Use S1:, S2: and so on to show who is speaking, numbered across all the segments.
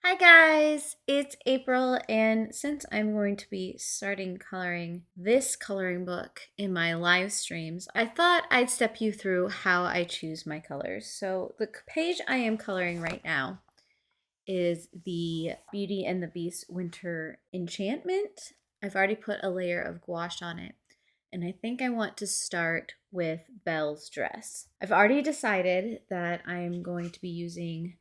S1: Hi guys, it's April, and since I'm going to be starting coloring this coloring book in my live streams, I thought I'd step you through how I choose my colors. So the page I am coloring right now is the Beauty and the Beast Winter Enchantment. I've already put a layer of gouache on it, and I think I want to start with Belle's dress. I've already decided that I'm going to be using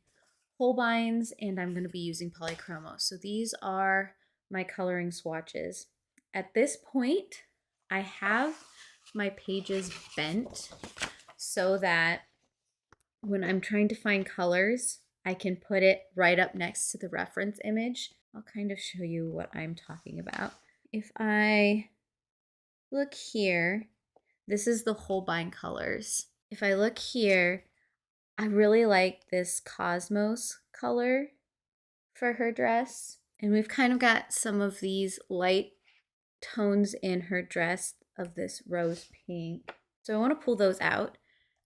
S1: Holbeins, and I'm going to be using Polychromos. So these are my coloring swatches. At this point, I have my pages bent so that when I'm trying to find colors, I can put it right up next to the reference image. I'll kind of show you what I'm talking about. If I look here, this is the Holbein colors. If I look here, I really like this Cosmos color for her dress. And we've kind of got some of these light tones in her dress of this rose pink. So I want to pull those out.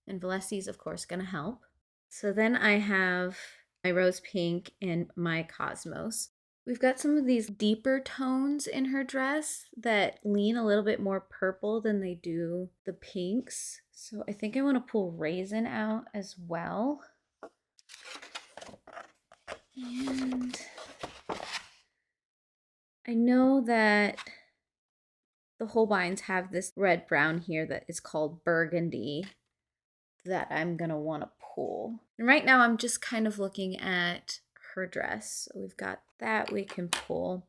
S1: And Valessi's, of course, going to help. So then I have my rose pink and my Cosmos. We've got some of these deeper tones in her dress that lean a little bit more purple than they do the pinks. So I think I want to pull Raisin out as well. And I know that the Holbeins have this red brown here that is called burgundy that I'm going to want to pull. And right now I'm just kind of looking at her dress. So we've got that we can pull.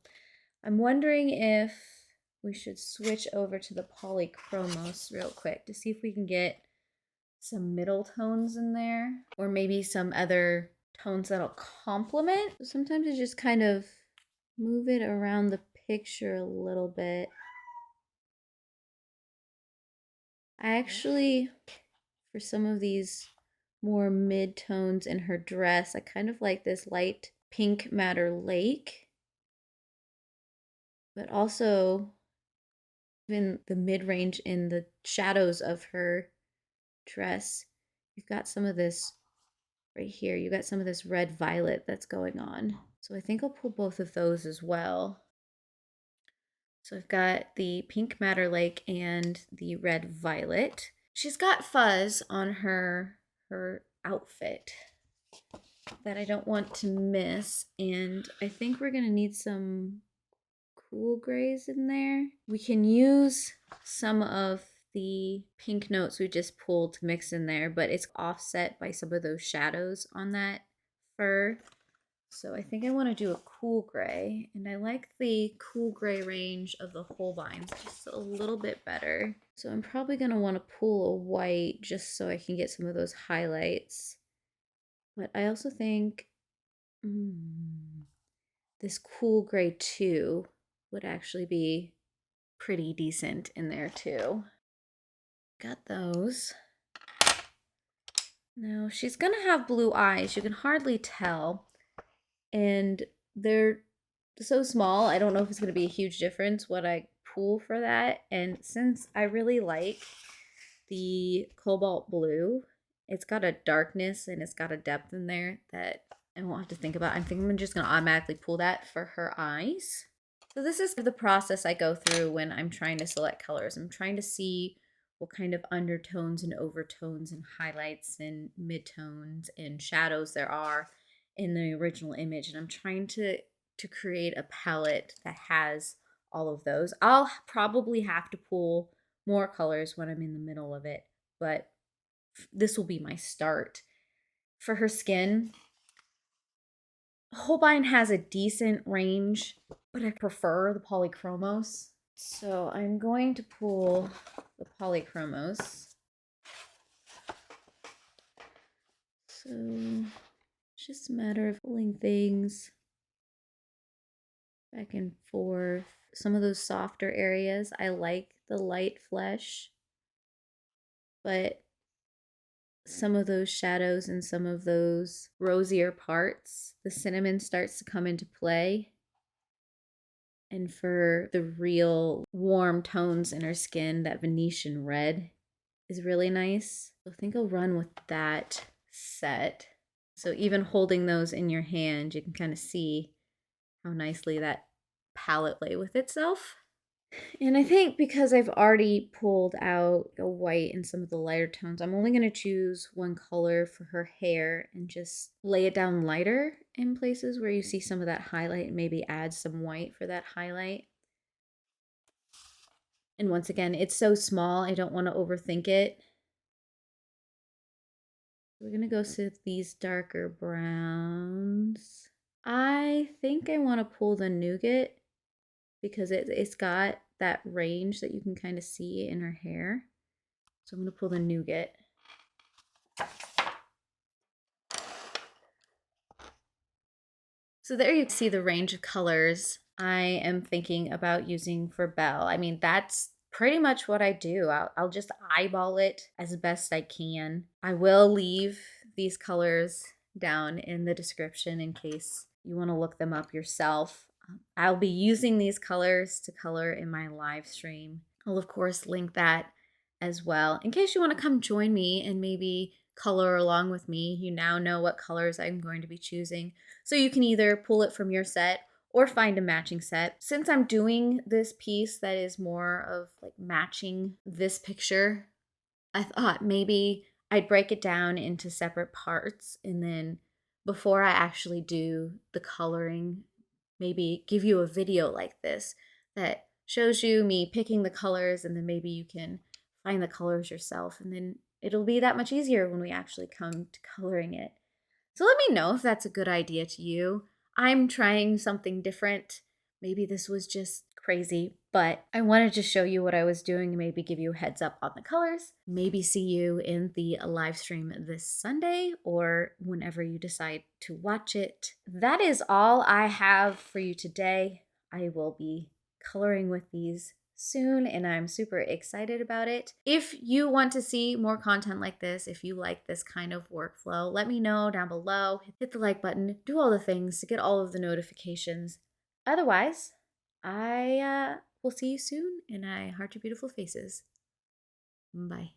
S1: I'm wondering if we should switch over to the Polychromos real quick to see if we can get some middle tones in there, or maybe some other tones that'll complement. Sometimes I just kind of move it around the picture a little bit. I actually, for some of these more mid-tones in her dress, I kind of like this light pink Madder Lake, but also in the mid-range in the shadows of her dress, you've got some of this right here. You've got some of this red violet that's going on. So I think I'll pull both of those as well. So I've got the pink Madder Lake and the red violet. She's got fuzz on her outfit that I don't want to miss, and I think we're gonna need some cool grays in there. We can use some of the pink notes we just pulled to mix in there, but it's offset by some of those shadows on that fur. So I think I want to do a cool gray, and I like the cool gray range of the Holbeins just a little bit better. So I'm probably going to want to pull a white just so I can get some of those highlights. But I also think this cool gray too would actually be pretty decent in there too. Got those. Now she's gonna have blue eyes. You can hardly tell. And they're so small, I don't know if it's gonna be a huge difference what I pull for that. And since I really like the cobalt blue, it's got a darkness and it's got a depth in there that I won't have to think about. I think I'm just gonna automatically pull that for her eyes. So this is the process I go through when I'm trying to select colors. I'm trying to see what kind of undertones and overtones and highlights and midtones and shadows there are in the original image. And I'm trying to create a palette that has all of those. I'll probably have to pull more colors when I'm in the middle of it, but this will be my start. For her skin, Holbein has a decent range, but I prefer the Polychromos. So I'm going to pull the Polychromos. So it's just a matter of pulling things back and forth. Some of those softer areas, I like the light flesh, but some of those shadows and some of those rosier parts, the cinnamon starts to come into play. And for the real warm tones in her skin, that Venetian red is really nice. So I think I'll run with that set. So even holding those in your hand, you can kind of see how nicely that palette lay with itself. And I think because I've already pulled out a white and some of the lighter tones, I'm only going to choose one color for her hair and just lay it down lighter in places where you see some of that highlight and maybe add some white for that highlight. And once again, it's so small, I don't want to overthink it. We're going to go with these darker browns. I think I want to pull the nougat because it's got that range that you can kind of see in her hair. So I'm going to pull the nougat. So there you see the range of colors I am thinking about using for Belle. I mean, that's pretty much what I do. I'll just eyeball it as best I can. I will leave these colors down in the description in case you want to look them up yourself. I'll be using these colors to color in my live stream. I'll of course link that as well. In case you want to come join me and maybe color along with me, you now know what colors I'm going to be choosing. So you can either pull it from your set or find a matching set. Since I'm doing this piece that is more of like matching this picture, I thought maybe I'd break it down into separate parts and then before I actually do the coloring, maybe give you a video like this that shows you me picking the colors and then maybe you can find the colors yourself and then it'll be that much easier when we actually come to coloring it. So let me know if that's a good idea to you. I'm trying something different. Maybe this was just crazy, but I wanted to show you what I was doing and maybe give you a heads up on the colors. Maybe see you in the live stream this Sunday or whenever you decide to watch it. That is all I have for you today. I will be coloring with these soon and I'm super excited about it. If you want to see more content like this, if you like this kind of workflow, let me know down below. Hit the like button, do all the things to get all of the notifications. Otherwise, I will see you soon and I heart your beautiful faces. Bye.